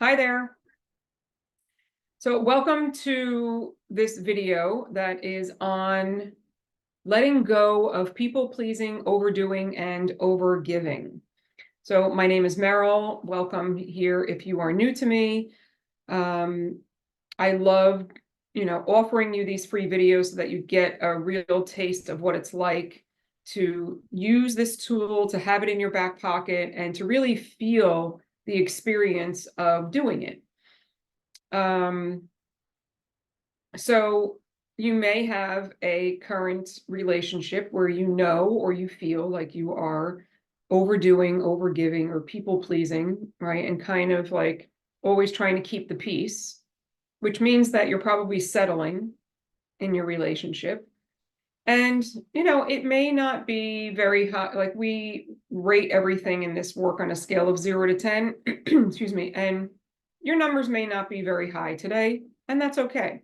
Hi there. So welcome to this video that is on letting go of people pleasing, overdoing, and overgiving. So my name is Meryl. Welcome here if you are new to me. I love, offering you these free videos so that you get a real taste of what it's like to use this tool, to have it in your back pocket, and to really feel the experience of doing it. So you may have a current relationship where you know or you feel like you are overdoing, overgiving, or people pleasing, right? And kind of like always trying to keep the peace, which means that you're probably settling in your relationship. And, it may not be very high. Like we rate everything in this work on a scale of 0 to 10, excuse me, and your numbers may not be very high today, and that's okay.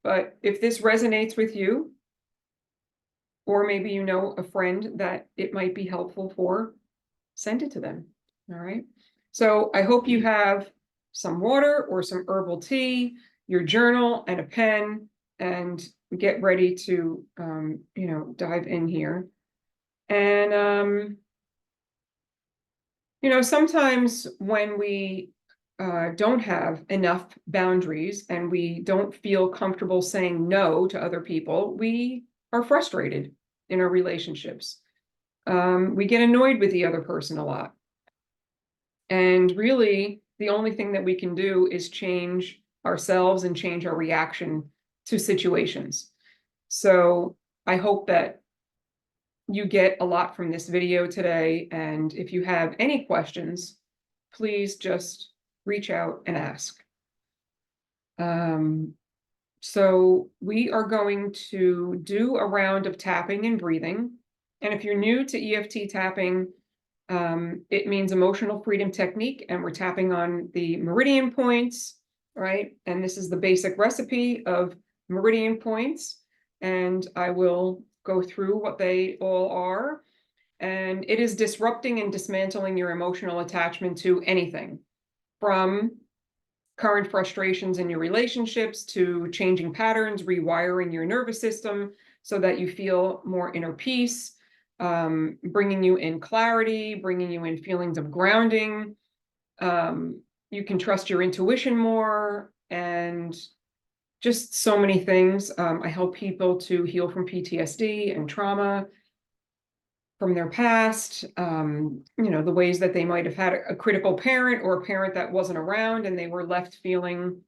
But if this resonates with you, or maybe you know a friend that it might be helpful for, send it to them. All right. So I hope you have some water or some herbal tea, your journal, and a pen, and get ready to, dive in here. And, sometimes when we don't have enough boundaries and we don't feel comfortable saying no to other people, we are frustrated in our relationships. We get annoyed with the other person a lot. And really, the only thing that we can do is change ourselves and change our reaction to situations. So I hope that you get a lot from this video today. And if you have any questions, please just reach out and ask. So we are going to do a round of tapping and breathing. And if you're new to EFT tapping, it means emotional freedom technique, and we're tapping on the meridian points, right? And this is the basic recipe of meridian points. And I will go through what they all are. And it is disrupting and dismantling your emotional attachment to anything, from current frustrations in your relationships to changing patterns, rewiring your nervous system so that you feel more inner peace, bringing you in clarity, bringing you in feelings of grounding. You can trust your intuition more, and just so many things. I help people to heal from PTSD and trauma from their past, the ways that they might have had a critical parent or a parent that wasn't around and they were left feeling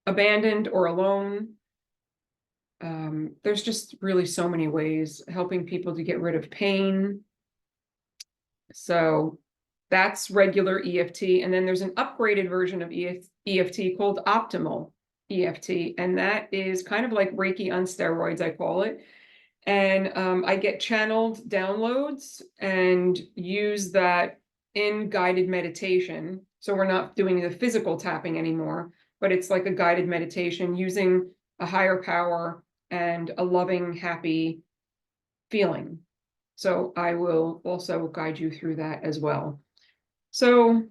abandoned or alone. There's just really so many ways, helping people to get rid of pain. So that's regular EFT. And then there's an upgraded version of EFT called optimal EFT. And that is kind of like Reiki on steroids, I call it. And I get channeled downloads and use that in guided meditation. So we're not doing the physical tapping anymore, but it's like a guided meditation using a higher power and a loving, happy feeling. So I will also guide you through that as well. So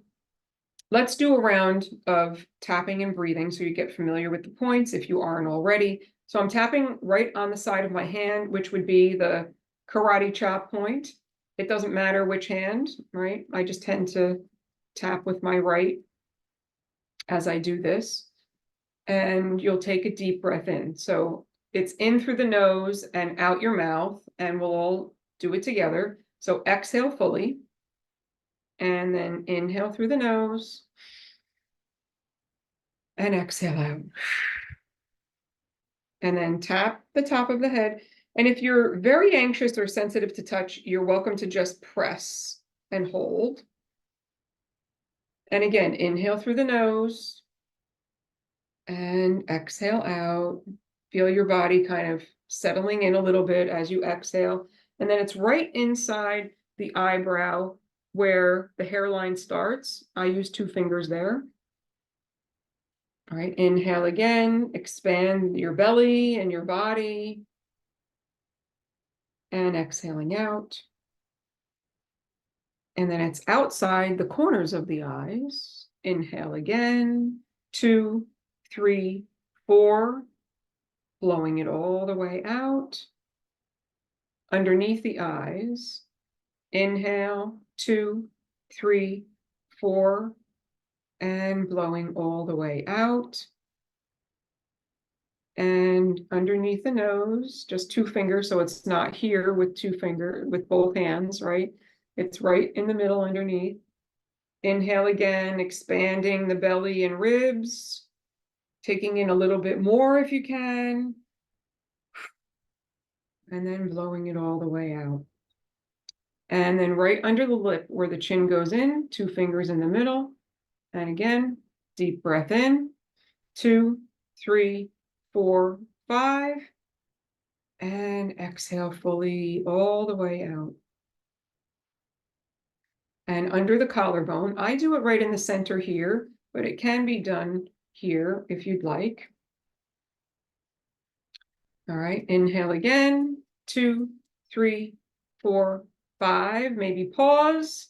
let's do a round of tapping and breathing so you get familiar with the points if you aren't already. So I'm tapping right on the side of my hand, which would be the karate chop point. It doesn't matter which hand, right? I just tend to tap with my right as I do this. And you'll take a deep breath in. So it's in through the nose and out your mouth, and we'll all do it together. So exhale fully, and then inhale through the nose and exhale out. And then tap the top of the head. And if you're very anxious or sensitive to touch, you're welcome to just press and hold. And again, inhale through the nose and exhale out. Feel your body kind of settling in a little bit as you exhale. And then it's right inside the eyebrow where the hairline starts. I use 2 fingers there. All right, inhale again, expand your belly and your body. And exhaling out. And then it's outside the corners of the eyes. Inhale again, 2, 3, 4, blowing it all the way out. Underneath the eyes, inhale, 2, 3, 4, and blowing all the way out. And underneath the nose, just 2 fingers, so it's not here with with both hands, right? It's right in the middle underneath. Inhale again, expanding the belly and ribs, taking in a little bit more if you can, and then blowing it all the way out. And then right under the lip where the chin goes in, 2 fingers in the middle. And again, deep breath in, 2, 3, 4, 5. And exhale fully all the way out. And under the collarbone, I do it right in the center here, but it can be done here if you'd like. All right, inhale again, 2, 3, 4, 5. Maybe pause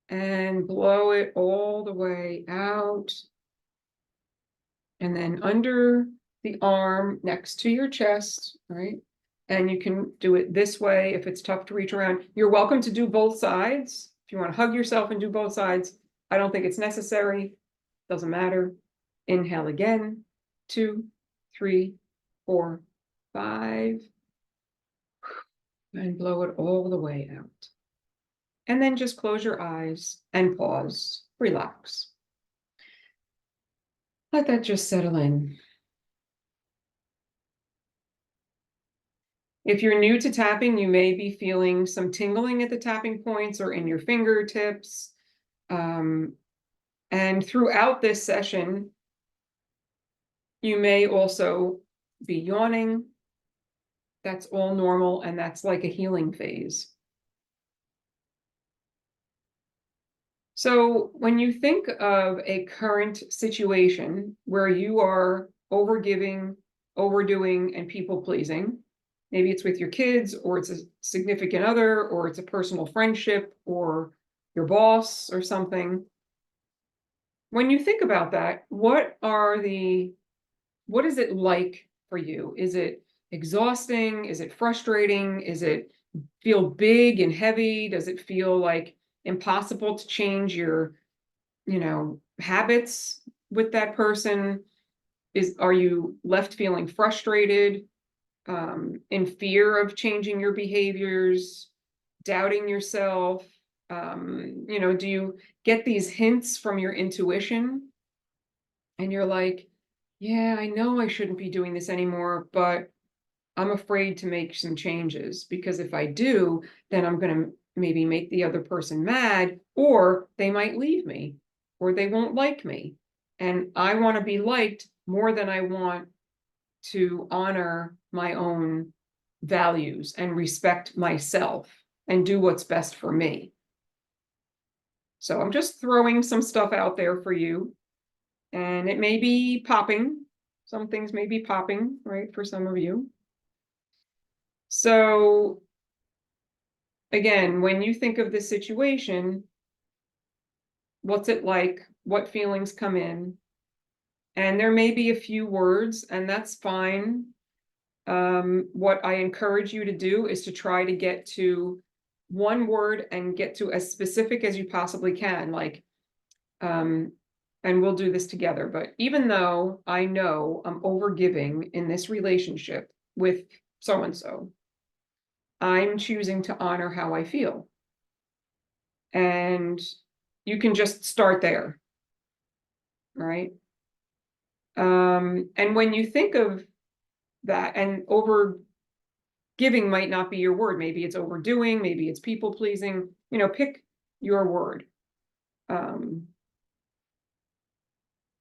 and blow it all the way out. And then under the arm next to your chest, right? And you can do it this way if it's tough to reach around. You're welcome to do both sides. If you want to hug yourself and do both sides, I don't think it's necessary. Doesn't matter. Inhale again, 2, 3, 4, 5. And blow it all the way out. And then just close your eyes and pause. Relax. Let that just settle in. If you're new to tapping, you may be feeling some tingling at the tapping points or in your fingertips. And throughout this session, you may also be yawning. That's all normal, and that's like a healing phase. So when you think of a current situation where you are overgiving, overdoing, and people-pleasing, maybe it's with your kids, or it's a significant other, or it's a personal friendship, or your boss, or something. When you think about that, what is it like for you? Is it exhausting? Is it frustrating? Is it feel big and heavy? Does it feel like impossible to change your, habits with that person? Are you left feeling frustrated, in fear of changing your behaviors, doubting yourself? Do you get these hints from your intuition and you're like, yeah, I know I shouldn't be doing this anymore, but I'm afraid to make some changes, because if I do, then I'm going to maybe make the other person mad, or they might leave me, or they won't like me. And I want to be liked more than I want to honor my own values and respect myself and do what's best for me. So I'm just throwing some stuff out there for you, and it may be popping. Some things may be popping, right, for some of you. So again, when you think of this situation, what's it like? What feelings come in? And there may be a few words, and that's fine. What I encourage you to do is to try to get to one word and get to as specific as you possibly can. Like, and we'll do this together, but even though I know I'm overgiving in this relationship with so-and-so, I'm choosing to honor how I feel. And you can just start there, right? And when you think of that, and over giving might not be your word. Maybe it's overdoing, maybe it's people pleasing, pick your word. And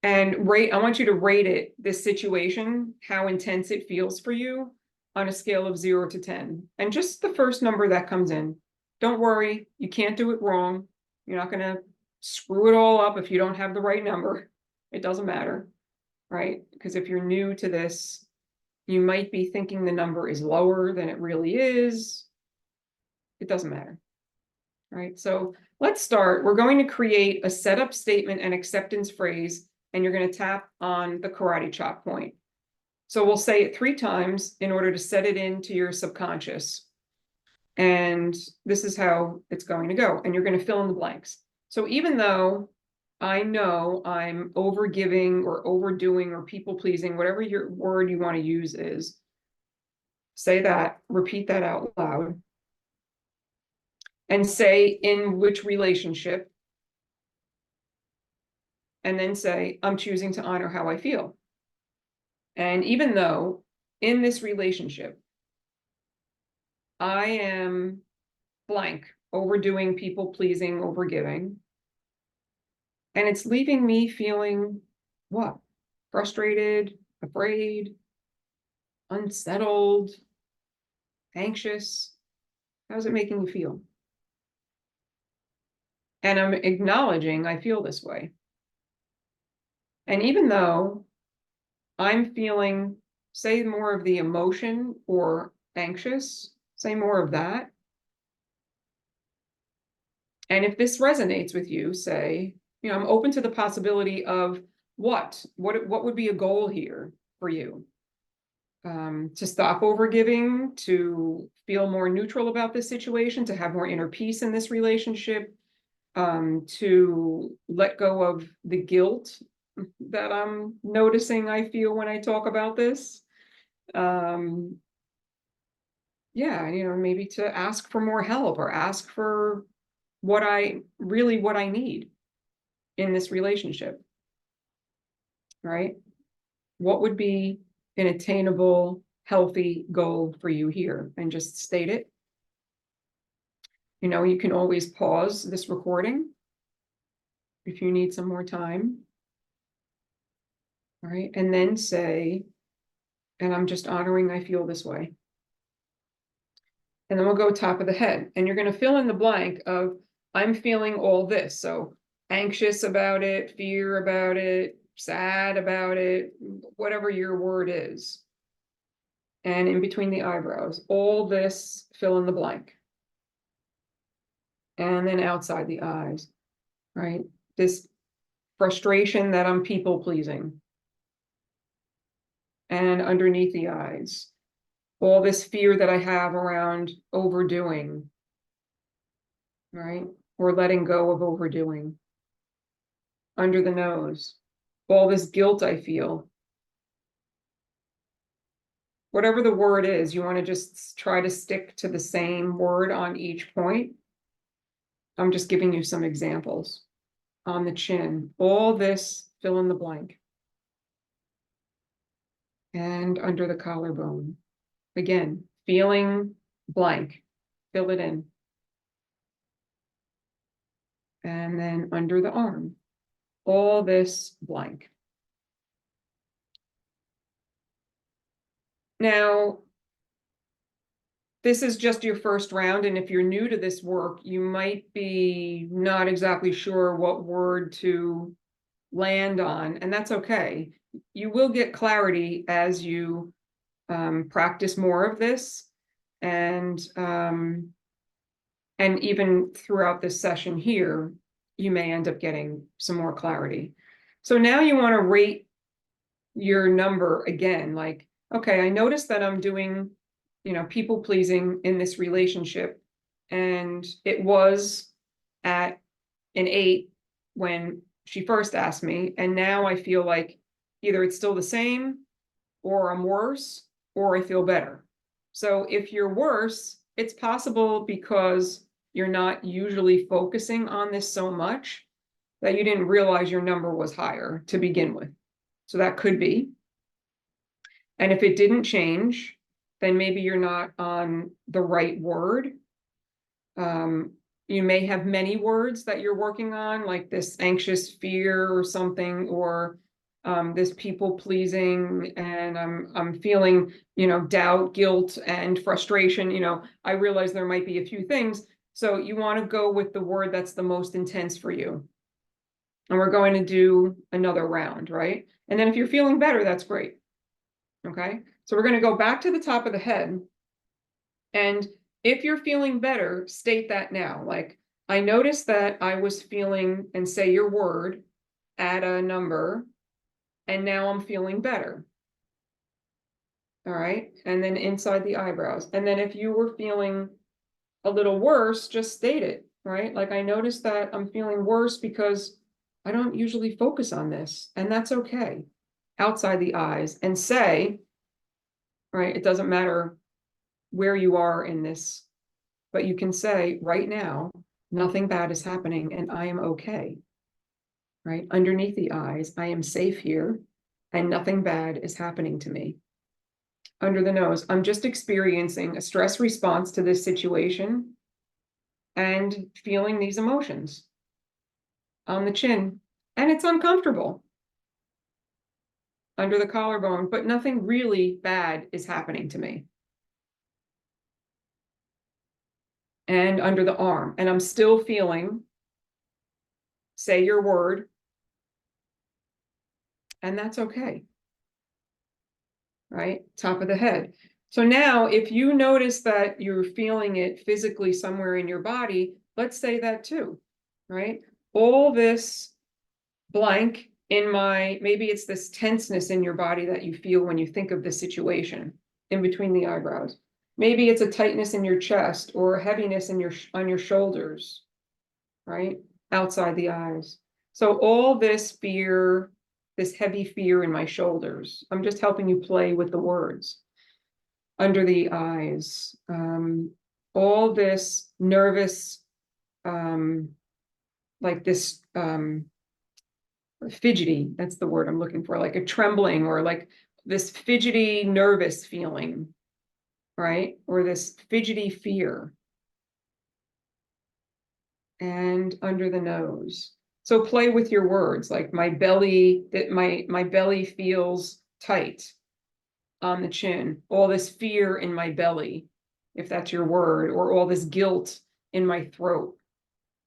I want you to rate this situation, how intense it feels for you on a scale of 0 to 10. And just the first number that comes in. Don't worry, you can't do it wrong. You're not going to screw it all up if you don't have the right number. It doesn't matter, right? Because if you're new to this, you might be thinking the number is lower than it really is. It doesn't matter, right? So Let's start. We're going to create a setup statement and acceptance phrase, and you're going to tap on the karate chop point. So we'll say it 3 times in order to set it into your subconscious. And this is how it's going to go. And you're going to fill in the blanks. So even though I know I'm overgiving or overdoing or people pleasing, whatever your word you want to use is, say that, repeat that out loud, and say in which relationship, and then say, I'm choosing to honor how I feel. And even though in this relationship, I am blank, overdoing, people pleasing, overgiving, and it's leaving me feeling what? Frustrated, afraid, unsettled, anxious. How's it making you feel? And I'm acknowledging I feel this way. And even though I'm feeling, say more of the emotion or anxious, say more of that. And if this resonates with you, say, I'm open to the possibility of what would be a goal here for you? To stop overgiving, to feel more neutral about this situation, to have more inner peace in this relationship, to let go of the guilt that I'm noticing I feel when I talk about this. Yeah, maybe to ask for more help or ask for what I need in this relationship, right? What would be an attainable, healthy goal for you here? And just state it. You can always pause this recording if you need some more time. All right. And then say, and I'm just honoring I feel this way. And then we'll go top of the head. And you're going to fill in the blank of I'm feeling all this. So anxious about it, fear about it, sad about it, whatever your word is. And in between the eyebrows, all this, fill in the blank. And then outside the eyes, right? This frustration that I'm people pleasing. And underneath the eyes, all this fear that I have around overdoing, right? Or letting go of overdoing. Under the nose, all this guilt I feel. Whatever the word is, you want to just try to stick to the same word on each point. I'm just giving you some examples. On the chin, all this, fill in the blank. And under the collarbone. Again, feeling blank, fill it in. And then under the arm, all this blank. Now, this is just your first round, and if you're new to this work, you might be not exactly sure what word to land on, and that's okay. You will get clarity as you practice more of this, and even throughout this session here, you may end up getting some more clarity. So now you want to rate your number again, like, okay, I noticed that I'm doing people pleasing in this relationship, and it was at an 8 when she first asked me, and now I feel like either it's still the same, or I'm worse, or I feel better. So if you're worse, it's possible because you're not usually focusing on this so much that you didn't realize your number was higher to begin with. So that could be. And if it didn't change, then maybe you're not on the right word. You may have many words that you're working on, like this anxious fear or something, or this people pleasing, and I'm feeling, doubt, guilt, and frustration. I realize there might be a few things. So you want to go with the word that's the most intense for you. And we're going to do another round, right? And then if you're feeling better, that's great. Okay, so we're going to go back to the top of the head. And if you're feeling better, state that now. Like, I noticed that I was feeling, and say your word, at a number, and now I'm feeling better. All right. And then inside the eyebrows. And then if you were feeling a little worse, just state it, right? Like, I noticed that I'm feeling worse because I don't usually focus on this, and that's okay. Outside the eyes, and say, right, it doesn't matter where you are in this, but you can say right now, nothing bad is happening and I am okay, right? Underneath the eyes, I am safe here and nothing bad is happening to me. Under the nose, I'm just experiencing a stress response to this situation and feeling these emotions. On the chin, and it's uncomfortable. Under the collarbone, but nothing really bad is happening to me. And under the arm, and I'm still feeling, say your word, and that's okay. Right? Top of the head. So now, if you notice that you're feeling it physically somewhere in your body, let's say that too, right? All this blank in my, maybe it's this tenseness in your body that you feel when you think of the situation in between the eyebrows. Maybe it's a tightness in your chest or a heaviness in your on your shoulders, right? Outside the eyes. So all this fear, this heavy fear in my shoulders, I'm just helping you play with the words. Under the eyes, all this nervous, like this fidgety, that's the word I'm looking for, like a trembling or like this fidgety, nervous feeling, right? Or this fidgety fear. And under the nose. So play with your words, like my belly, that my belly feels tight on the chin, all this fear in my belly, if that's your word, or all this guilt in my throat.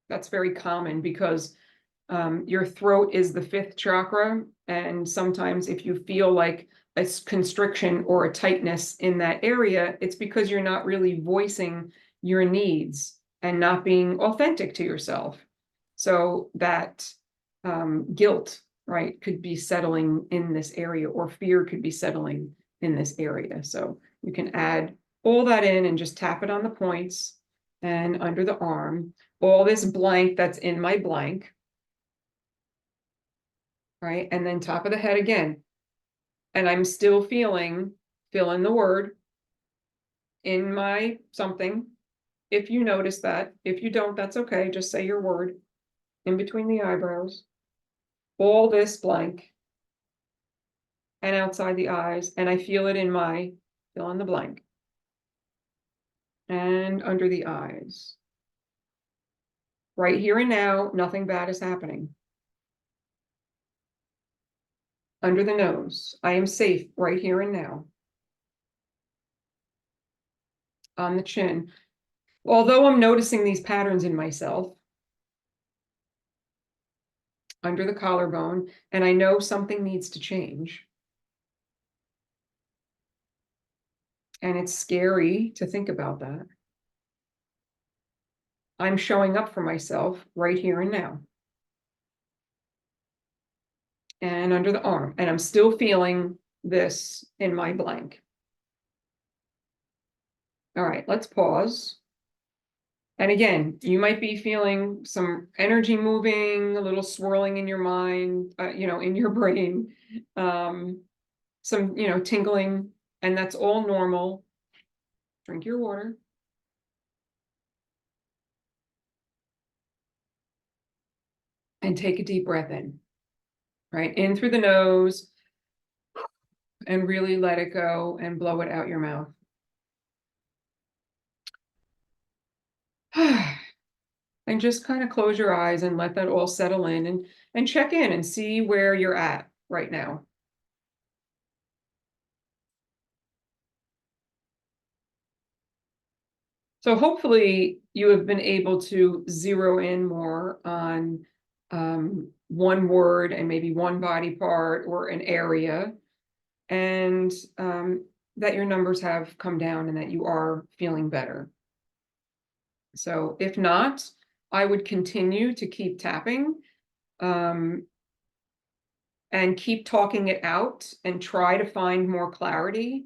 That's very common because your throat is the fifth chakra. And sometimes if you feel like a constriction or a tightness in that area, it's because you're not really voicing your needs and not being authentic to yourself. So that guilt, right, could be settling in this area, or fear could be settling in this area. So you can add all that in and just tap it on the points and under the arm. All this blank that's in my blank, right? And then top of the head again. And I'm still feeling, fill in the word in my something. If you notice that, if you don't, that's okay. Just say your word in between the eyebrows. All this blank and outside the eyes. And I feel it in my, fill in the blank. And under the eyes. Right here and now, nothing bad is happening. Under the nose, I am safe right here and now. On the chin, although I'm noticing these patterns in myself. Under the collarbone, and I know something needs to change. And it's scary to think about that. I'm showing up for myself right here and now. And under the arm, and I'm still feeling this in my blank. All right, let's pause. And again, you might be feeling some energy moving, a little swirling in your mind, in your brain, some, tingling, and that's all normal. Drink your water. And take a deep breath in, right? In through the nose and really let it go and blow it out your mouth. And just kind of close your eyes and let that all settle in and check in and see where you're at right now. So hopefully you have been able to zero in more on one word and maybe one body part or an area, and that your numbers have come down and that you are feeling better. So if not, I would continue to keep tapping, and keep talking it out and try to find more clarity.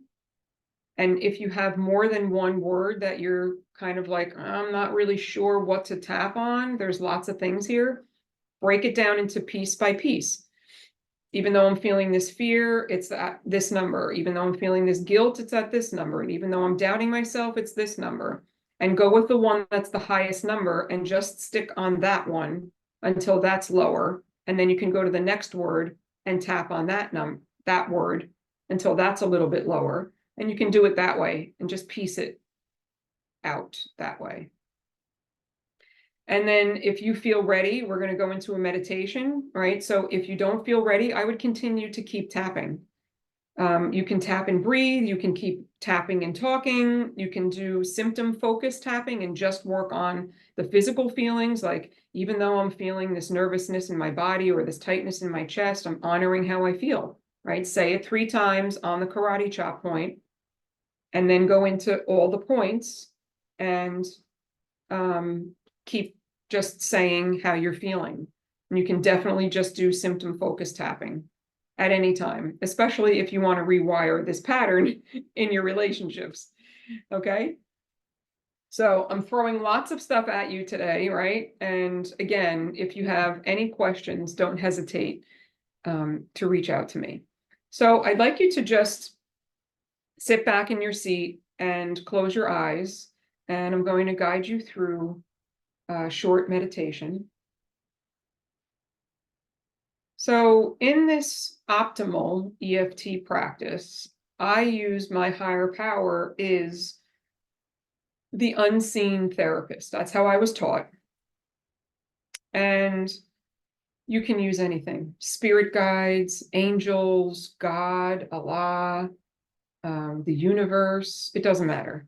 And if you have more than one word that you're kind of like, I'm not really sure what to tap on, there's lots of things here, break it down into piece by piece. Even though I'm feeling this fear, it's at this number. Even though I'm feeling this guilt, it's at this number. And even though I'm doubting myself, it's this number. And go with the one that's the highest number and just stick on that one until that's lower. And then you can go to the next word and tap on that word until that's a little bit lower. And you can do it that way and just piece it out that way. And then if you feel ready, we're going to go into a meditation, right? So if you don't feel ready, I would continue to keep tapping. You can tap and breathe. You can keep tapping and talking. You can do symptom-focused tapping and just work on the physical feelings. Like, even though I'm feeling this nervousness in my body or this tightness in my chest, I'm honoring how I feel, right? Say it 3 times on the karate chop point, and then go into all the points and keep just saying how you're feeling. And you can definitely just do symptom-focused tapping at any time, especially if you want to rewire this pattern in your relationships. Okay? So I'm throwing lots of stuff at you today, right? And again, if you have any questions, don't hesitate to reach out to me. So I'd like you to just sit back in your seat and close your eyes, and I'm going to guide you through short meditation. So in this optimal EFT practice, I use my higher power is the unseen therapist. That's how I was taught. And you can use anything: spirit guides, angels, God, Allah, the universe, it doesn't matter.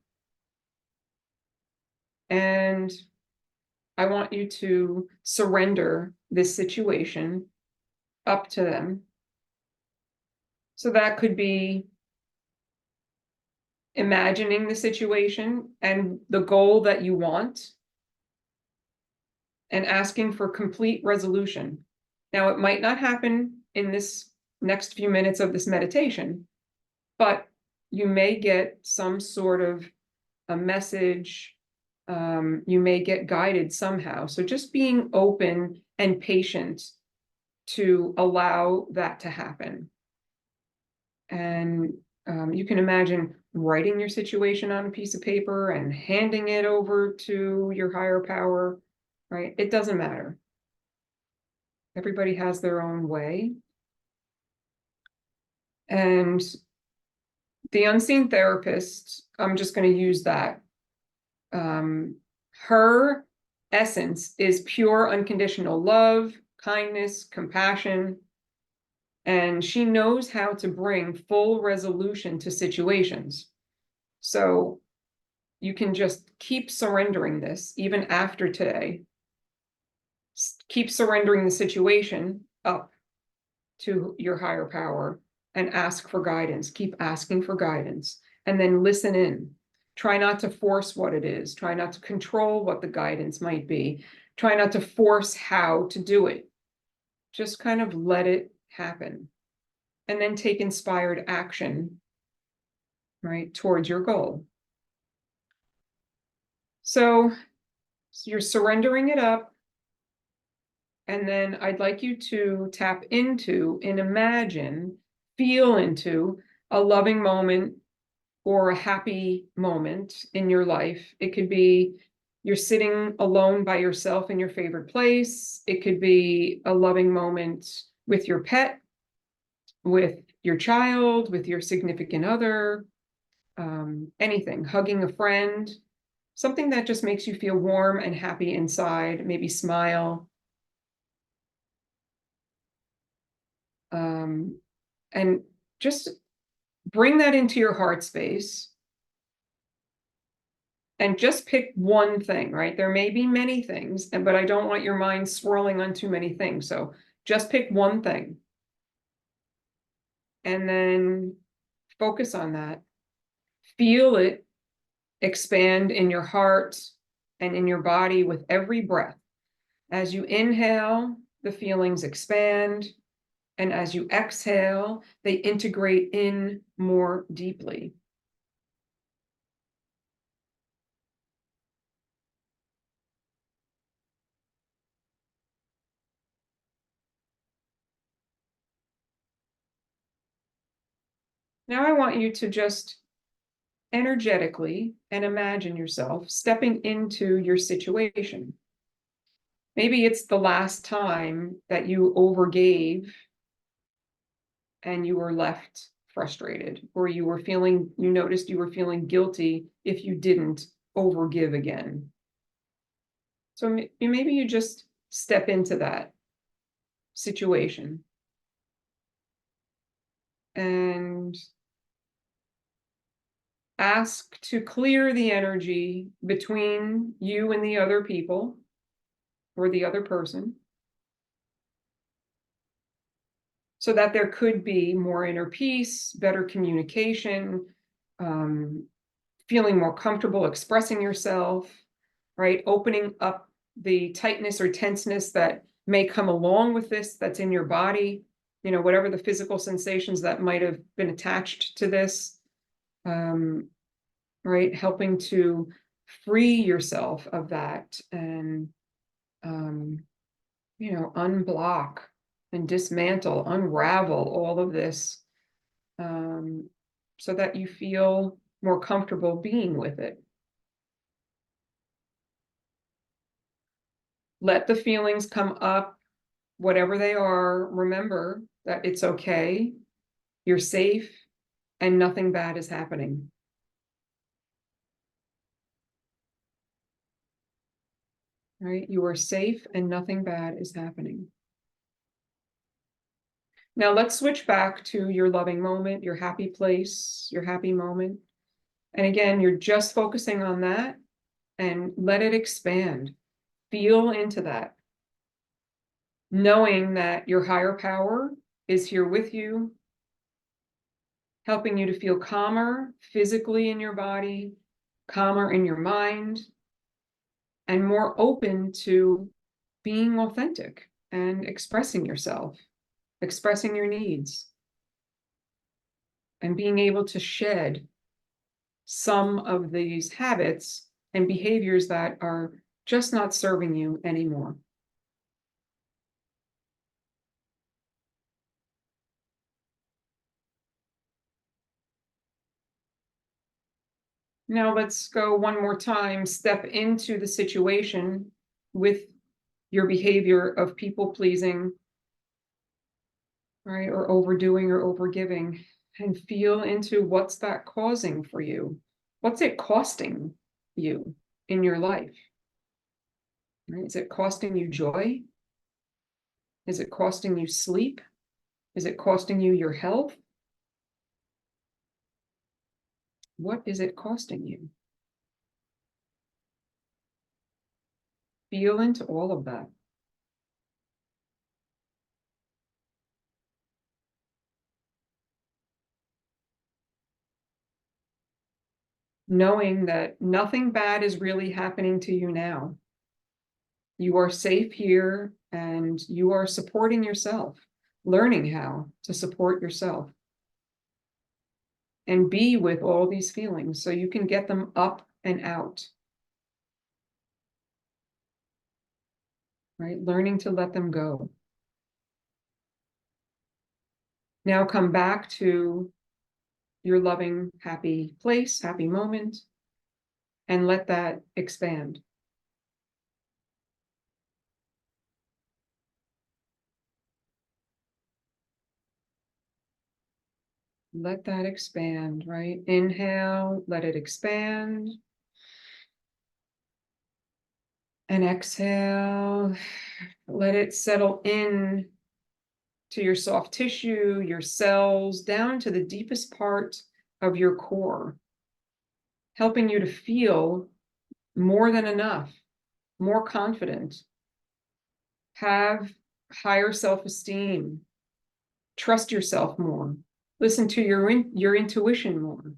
And I want you to surrender this situation up to them. So that could be imagining the situation and the goal that you want and asking for complete resolution. Now, it might not happen in this next few minutes of this meditation, but you may get some sort of a message. You may get guided somehow. So just being open and patient to allow that to happen. And you can imagine writing your situation on a piece of paper and handing it over to your higher power, right? It doesn't matter. Everybody has their own way. And the unseen therapist, I'm just going to use that. Her essence is pure unconditional love, kindness, compassion, and she knows how to bring full resolution to situations. So you can just keep surrendering this even after today. Keep surrendering the situation up to your higher power and ask for guidance. Keep asking for guidance and then listen in. Try not to force what it is. Try not to control what the guidance might be. Try not to force how to do it. Just kind of let it happen. And then take inspired action, right, towards your goal. So you're surrendering it up. And then I'd like you to tap into and imagine, feel into a loving moment or a happy moment in your life. It could be you're sitting alone by yourself in your favorite place. It could be a loving moment with your pet, with your child, with your significant other, anything, hugging a friend, something that just makes you feel warm and happy inside, maybe smile. And just bring that into your heart space and just pick one thing, right? There may be many things, but I don't want your mind swirling on too many things. So just pick one thing and then focus on that. Feel it expand in your heart and in your body with every breath. As you inhale, the feelings expand. And as you exhale, they integrate in more deeply. Now I want you to just energetically and imagine yourself stepping into your situation. Maybe it's the last time that you overgave and you were left frustrated, or you noticed you were feeling guilty if you didn't overgive again. So maybe you just step into that situation and ask to clear the energy between you and the other people or the other person, so that there could be more inner peace, better communication, feeling more comfortable expressing yourself, right? Opening up the tightness or tenseness that may come along with this, that's in your body, whatever the physical sensations that might have been attached to this, right? Helping to free yourself of that and, unblock and dismantle, unravel all of this, so that you feel more comfortable being with it. Let the feelings come up, whatever they are. Remember that it's okay, you're safe, and nothing bad is happening. Right? You are safe and nothing bad is happening. Now let's switch back to your loving moment, your happy place, your happy moment. And again, you're just focusing on that and let it expand. Feel into that, knowing that your higher power is here with you, helping you to feel calmer physically in your body, calmer in your mind, and more open to being authentic and expressing yourself, expressing your needs, and being able to shed some of these habits and behaviors that are just not serving you anymore. Now let's go one more time. Step into the situation with your behavior of people pleasing, right? Or overdoing or overgiving, and feel into what's that causing for you? What's it costing you in your life? Right? Is it costing you joy? Is it costing you sleep? Is it costing you your health? What is it costing you? Feel into all of that. Knowing that nothing bad is really happening to you now. You are safe here and you are supporting yourself, learning how to support yourself and be with all these feelings so you can get them up and out, right? Learning to let them go. Now come back to your loving, happy place, happy moment, and let that expand. Let that expand, right? Inhale, let it expand. And exhale, let it settle in to your soft tissue, your cells, down to the deepest part of your core, helping you to feel more than enough, more confident, have higher self-esteem, trust yourself more, listen to your intuition more,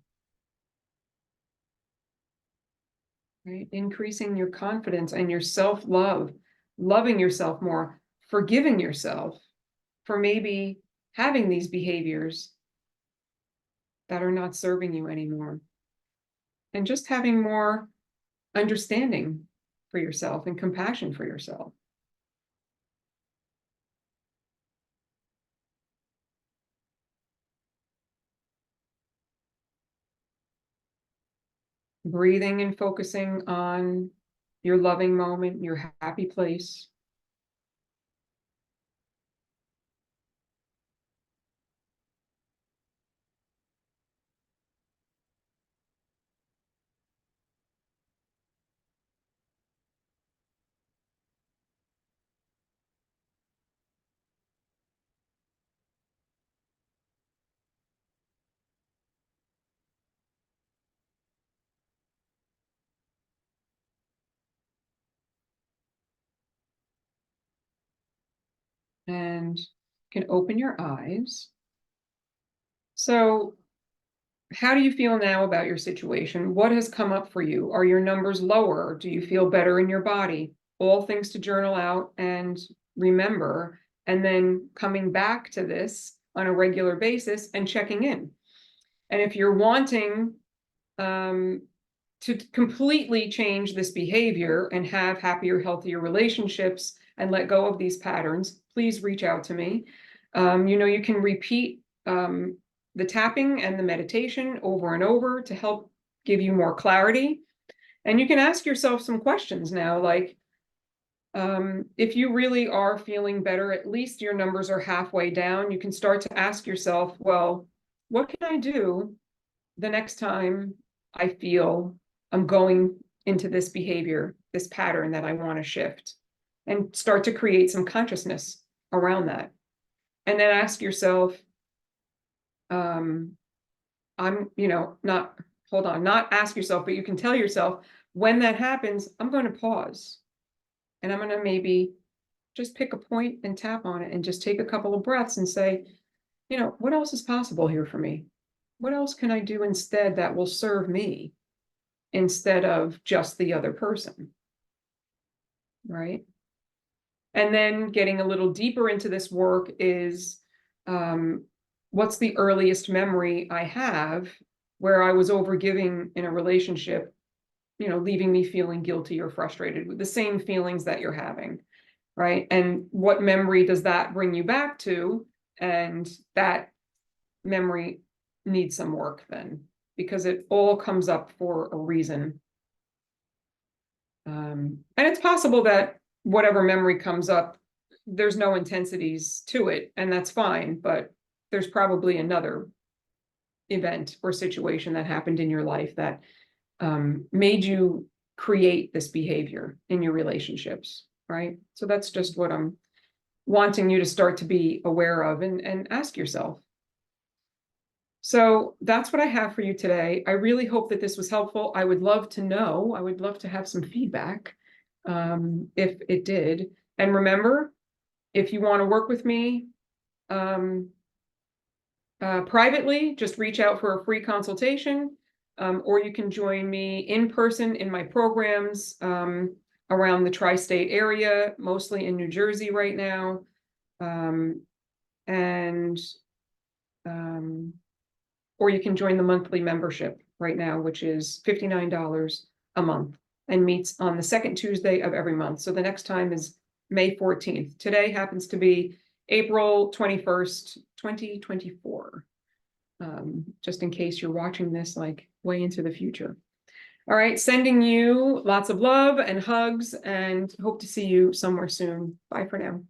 right? Increasing your confidence and your self-love, loving yourself more, forgiving yourself for maybe having these behaviors that are not serving you anymore, and just having more understanding for yourself and compassion for yourself. Breathing and focusing on your loving moment, your happy place. And you can open your eyes. So, how do you feel now about your situation? What has come up for you? Are your numbers lower? Do you feel better in your body? All things to journal out and remember, and then coming back to this on a regular basis and checking in. And if you're wanting to completely change this behavior and have happier, healthier relationships and let go of these patterns, please reach out to me. You can repeat the tapping and the meditation over and over to help give you more clarity. And you can ask yourself some questions now, like, if you really are feeling better, at least your numbers are halfway down, you can start to ask yourself, well, what can I do the next time I feel I'm going into this behavior, this pattern that I want to shift, and start to create some consciousness around that. And then ask yourself, not ask yourself, but you can tell yourself, when that happens, I'm going to pause and I'm going to maybe just pick a point and tap on it and just take a couple of breaths and say, what else is possible here for me? What else can I do instead that will serve me instead of just the other person? Right? And then getting a little deeper into this work is, what's the earliest memory I have where I was overgiving in a relationship, leaving me feeling guilty or frustrated with the same feelings that you're having, right? And what memory does that bring you back to? And that memory needs some work then, because it all comes up for a reason. And it's possible that whatever memory comes up, there's no intensities to it, and that's fine, but there's probably another event or situation that happened in your life that made you create this behavior in your relationships, right? So that's just what I'm wanting you to start to be aware of and ask yourself. So that's what I have for you today. I really hope that this was helpful. I would love to have some feedback if it did. And remember, if you want to work with me privately, just reach out for a free consultation, or you can join me in person in my programs around the tri-state area, mostly in New Jersey right now. Or you can join the monthly membership right now, which is $59 a month and meets on the second Tuesday of every month. So the next time is May 14th. Today happens to be April 21st, 2024. Just in case you're watching this like way into the future. All right, sending you lots of love and hugs and hope to see you somewhere soon. Bye for now.